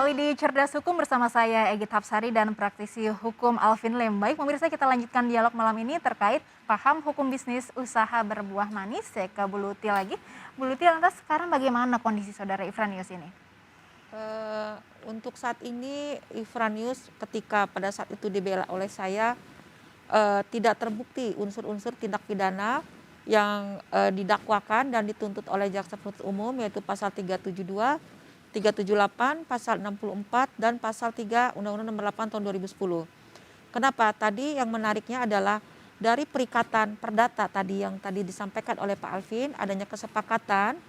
kembali di Cerdas Hukum bersama saya Egit Hapsari dan praktisi hukum Alvin Lim. Baik pemirsa, kita lanjutkan dialog malam ini terkait paham hukum bisnis usaha berbuah manis. Saya ke Bu Luti lagi. Bu Luti, lantas sekarang bagaimana kondisi saudara Ifranius ini? Untuk saat ini Ifranius ketika pada saat itu dibela oleh saya tidak terbukti unsur-unsur tindak pidana yang didakwakan dan dituntut oleh jaksa penuntut umum, yaitu pasal 372, 378, pasal 64, dan pasal 3 Undang-Undang Nomor 8 Tahun 2010. Kenapa? Tadi yang menariknya adalah dari perikatan perdata tadi yang tadi disampaikan oleh Pak Alvin, adanya kesepakatan,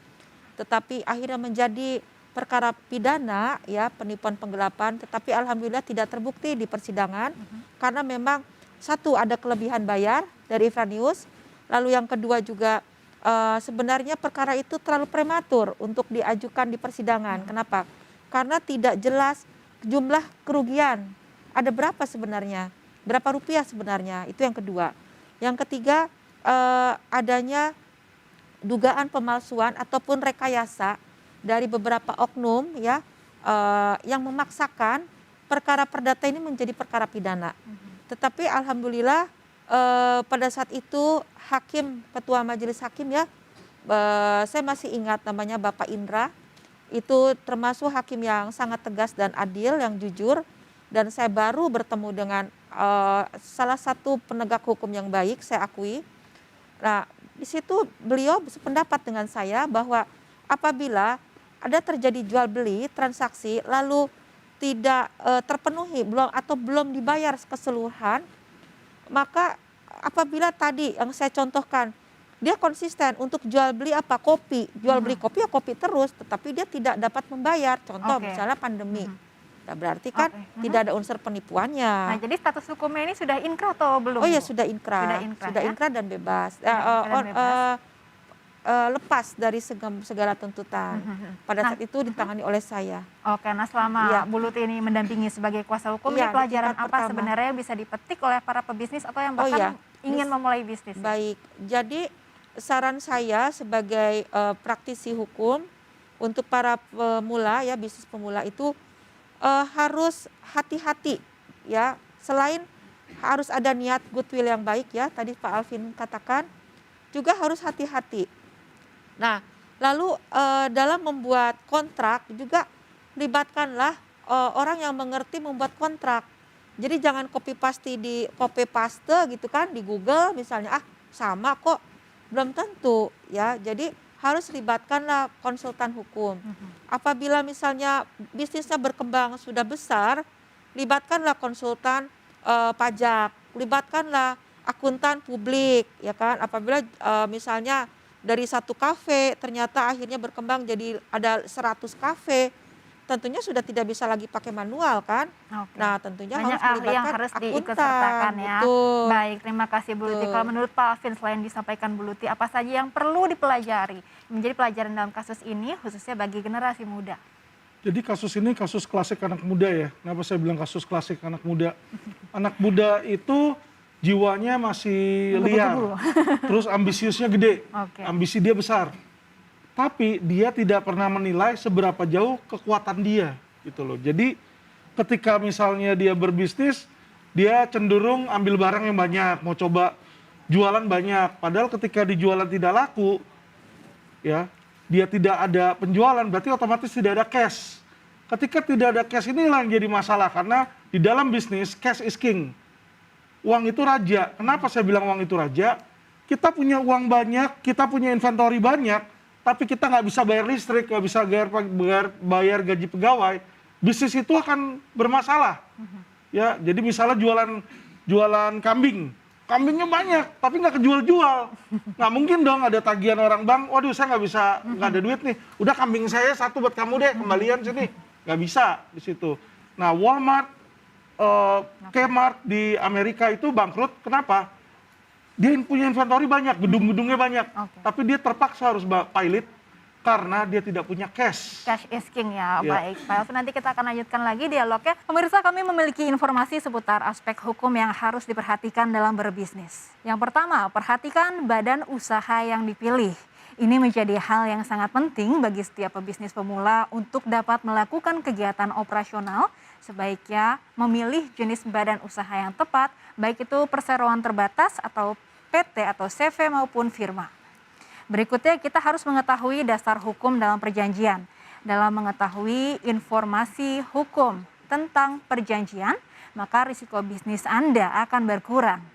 tetapi akhirnya menjadi perkara pidana, ya, penipuan penggelapan, tetapi alhamdulillah tidak terbukti di persidangan karena memang satu, ada kelebihan bayar dari Ifranius, lalu yang kedua juga sebenarnya perkara itu terlalu prematur untuk diajukan di persidangan. Kenapa? Karena tidak jelas jumlah kerugian. Ada berapa sebenarnya? Berapa rupiah sebenarnya? Itu yang kedua. Yang ketiga, adanya dugaan pemalsuan ataupun rekayasa dari beberapa oknum, ya, yang memaksakan perkara perdata ini menjadi perkara pidana. Tetapi alhamdulillah pada saat itu ketua majelis hakim, ya, saya masih ingat namanya Bapak Indra, itu termasuk hakim yang sangat tegas dan adil, yang jujur, dan saya baru bertemu dengan salah satu penegak hukum yang baik, saya akui. Nah, di situ beliau sependapat dengan saya bahwa apabila ada terjadi jual beli transaksi lalu tidak terpenuhi belum dibayar keseluruhan, maka apabila tadi yang saya contohkan, dia konsisten untuk jual beli apa? Kopi. Jual beli kopi ya kopi terus, tetapi dia tidak dapat membayar. Contoh misalnya pandemi. Nah, berarti kan tidak ada unsur penipuannya. Nah, jadi status hukumnya ini sudah inkrah atau belum? Oh iya, sudah inkrah. Sudah inkrah dan bebas. Lepas dari segala tuntutan. Pada saat itu ditangani oleh saya. Oke, nah selama Bu Luti ini mendampingi sebagai kuasa hukum, ini pelajaran apa sebenarnya yang bisa dipetik oleh para pebisnis atau yang bahkan ingin memulai bisnis? Baik, jadi saran saya sebagai praktisi hukum untuk para pemula, ya, bisnis pemula itu harus hati-hati, ya. Selain harus ada niat goodwill yang baik, ya, tadi Pak Alvin katakan, juga harus hati-hati. Nah, lalu dalam membuat kontrak juga libatkanlah orang yang mengerti membuat kontrak. Jadi jangan copy paste gitu kan di Google misalnya, sama kok, belum tentu, ya. Jadi harus libatkanlah konsultan hukum. Apabila misalnya bisnisnya berkembang sudah besar, libatkanlah konsultan pajak, libatkanlah akuntan publik, ya kan. Apabila misalnya dari satu kafe ternyata akhirnya berkembang jadi ada 100 kafe, tentunya sudah tidak bisa lagi pakai manual kan. Nah, tentunya banyak harus melibatkan yang harus akuntan, ya. betul. Baik, terima kasih Bu Luti. Kalau menurut Pak Alvin, selain disampaikan Bu Luti, apa saja yang perlu dipelajari menjadi pelajaran dalam kasus ini, khususnya bagi generasi muda? Jadi kasus ini kasus klasik anak muda, ya. Kenapa saya bilang kasus klasik anak muda? Anak muda itu jiwanya masih liar, terus ambisiusnya gede, ambisi dia besar. Tapi dia tidak pernah menilai seberapa jauh kekuatan dia, gitu loh. Jadi ketika misalnya dia berbisnis, dia cenderung ambil barang yang banyak, mau coba jualan banyak. Padahal ketika dijualan tidak laku, ya, dia tidak ada penjualan, berarti otomatis tidak ada cash. Ketika tidak ada cash, inilah yang jadi masalah, karena di dalam bisnis cash is king. Uang itu raja. Kenapa saya bilang uang itu raja? Kita punya uang banyak, kita punya inventory banyak, tapi kita nggak bisa bayar listrik, nggak bisa bayar gaji pegawai, bisnis itu akan bermasalah. Ya, jadi misalnya jualan kambing, kambingnya banyak, tapi nggak kejual-jual. Nggak mungkin dong ada tagihan orang bank, waduh saya nggak ada duit nih, udah kambing saya satu buat kamu deh, kembalian sini. Nggak bisa di situ. Nah, Walmart, Kmart di Amerika itu bangkrut, kenapa? Dia punya inventory banyak, gedung-gedungnya banyak, tapi dia terpaksa harus pilot karena dia tidak punya cash. Cash is king, ya. Baik, Pak Alvin, nanti kita akan lanjutkan lagi dialognya. Pemirsa, kami memiliki informasi seputar aspek hukum yang harus diperhatikan dalam berbisnis. Yang pertama, perhatikan badan usaha yang dipilih. Ini menjadi hal yang sangat penting bagi setiap pebisnis pemula untuk dapat melakukan kegiatan operasional. Sebaiknya memilih jenis badan usaha yang tepat, baik itu perseroan terbatas atau PT atau CV maupun firma. Berikutnya kita harus mengetahui dasar hukum dalam perjanjian. Dalam mengetahui informasi hukum tentang perjanjian, maka risiko bisnis Anda akan berkurang.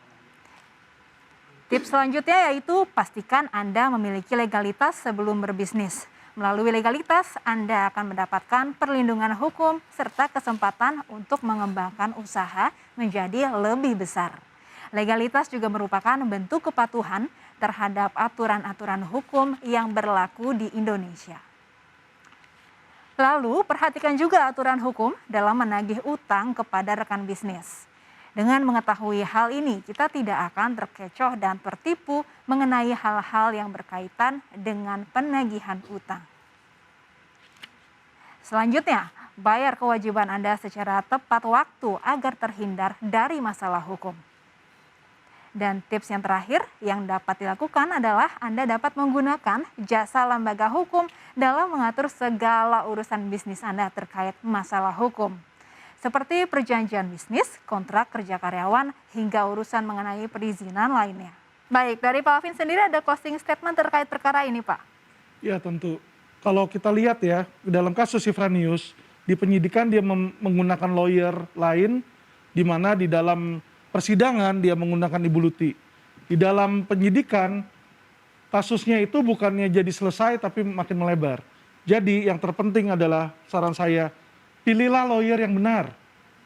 Tips selanjutnya yaitu pastikan Anda memiliki legalitas sebelum berbisnis. Melalui legalitas, Anda akan mendapatkan perlindungan hukum serta kesempatan untuk mengembangkan usaha menjadi lebih besar. Legalitas juga merupakan bentuk kepatuhan terhadap aturan-aturan hukum yang berlaku di Indonesia. Lalu, perhatikan juga aturan hukum dalam menagih utang kepada rekan bisnis. Dengan mengetahui hal ini, kita tidak akan terkecoh dan tertipu mengenai hal-hal yang berkaitan dengan penagihan utang. Selanjutnya, bayar kewajiban Anda secara tepat waktu agar terhindar dari masalah hukum. Dan tips yang terakhir yang dapat dilakukan adalah Anda dapat menggunakan jasa lembaga hukum dalam mengatur segala urusan bisnis Anda terkait masalah hukum. Seperti perjanjian bisnis, kontrak kerja karyawan, hingga urusan mengenai perizinan lainnya. Baik, dari Pak Alvin sendiri ada closing statement terkait perkara ini, Pak? Ya tentu. Kalau kita lihat ya, dalam kasus Ifranius, di penyidikan dia menggunakan lawyer lain, di mana di dalam persidangan dia menggunakan Ibu Luti. Di dalam penyidikan, kasusnya itu bukannya jadi selesai tapi makin melebar. Jadi yang terpenting adalah saran saya, pilihlah lawyer yang benar.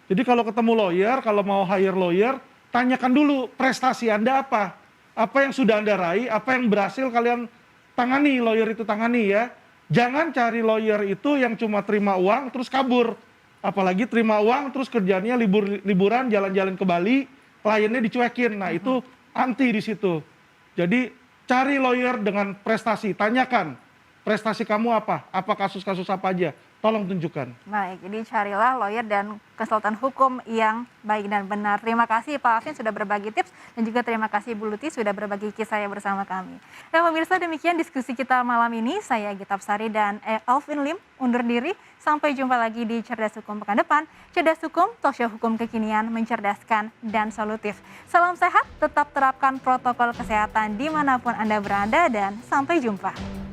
Jadi kalau ketemu lawyer, kalau mau hire lawyer, tanyakan dulu prestasi Anda apa. Apa yang sudah Anda raih, apa yang berhasil kalian tangani, lawyer itu tangani ya. Jangan cari lawyer itu yang cuma terima uang terus kabur. Apalagi terima uang terus kerjanya liburan jalan-jalan ke Bali, kliennya dicuekin. Nah itu anti di situ. Jadi cari lawyer dengan prestasi, tanyakan prestasi kamu apa kasus-kasus apa aja. Tolong tunjukkan. Baik, jadi carilah lawyer dan konsultan hukum yang baik dan benar. Terima kasih Pak Alvin sudah berbagi tips dan juga terima kasih Bu Luti sudah berbagi kisahnya bersama kami. Ya pemirsa, demikian diskusi kita malam ini. Saya Gita Apsari dan Alvin Lim undur diri. Sampai jumpa lagi di Cerdas Hukum pekan depan. Cerdas Hukum, talkshow hukum kekinian, mencerdaskan dan solutif. Salam sehat, tetap terapkan protokol kesehatan dimanapun Anda berada dan sampai jumpa.